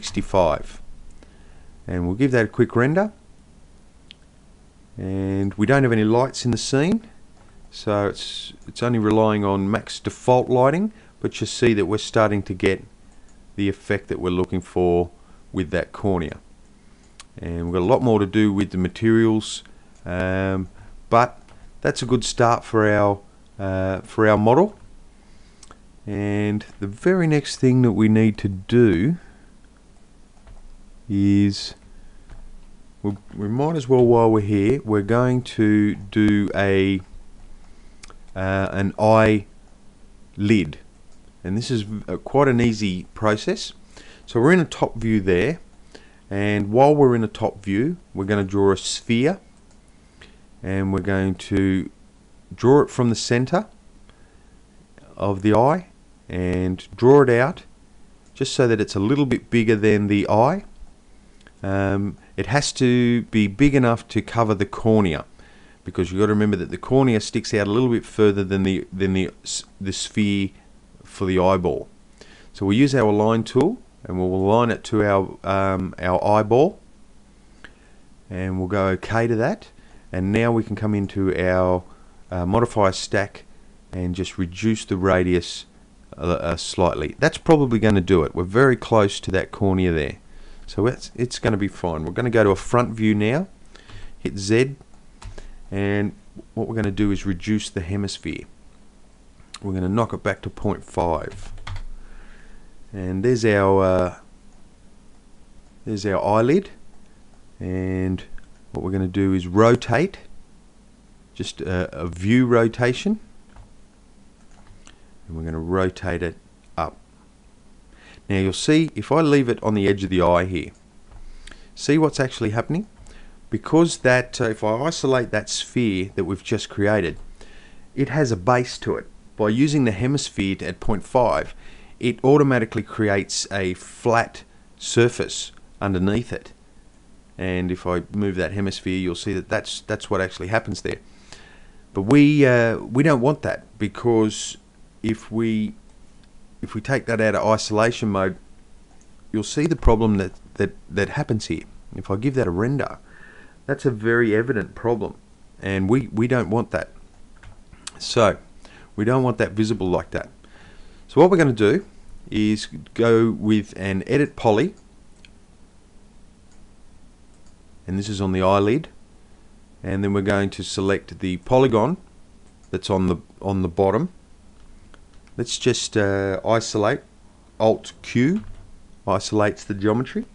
65, and we'll give that a quick render. And we don't have any lights in the scene, so it's only relying on max default lighting, but you see that we're starting to get the effect that we're looking for with that cornea. And we've got a lot more to do with the materials, but that's a good start for our model. And the very next thing that we need to do is we might as well, while we're here, we're going to do an eye lid, and this is quite an easy process. So we're in a top view there, and while we're in a top view, we're going to draw a sphere, and we're going to draw it from the center of the eye and draw it out just so that it's a little bit bigger than the eye. It has to be big enough to cover the cornea, because you've got to remember that the cornea sticks out a little bit further than the sphere for the eyeball. So we'll use our align tool and we'll align it to our eyeball, and we'll go OK to that. And now we can come into our modifier stack and just reduce the radius slightly. That's probably going to do it. We're very close to that cornea there. So it's going to be fine. We're going to go to a front view now, hit Z, and what we're going to do is reduce the hemisphere. We're going to knock it back to 0.5, and there's our eyelid. And what we're going to do is rotate, just a view rotation, and we're going to rotate it up. Now you'll see, if I leave it on the edge of the eye here, see what's actually happening? Because that if I isolate that sphere that we've just created, it has a base to it. By using the hemisphere at 0.5, it automatically creates a flat surface underneath it. And if I move that hemisphere, you'll see that that's what actually happens there. But we don't want that, because if we take that out of isolation mode, you'll see the problem that happens here. If I give that a render, that's a very evident problem, and we don't want that. So we don't want that visible like that. So what we're going to do is go with an edit poly, and this is on the eyelid, and then we're going to select the polygon that's on the bottom. Let's just isolate. Alt Q isolates the geometry,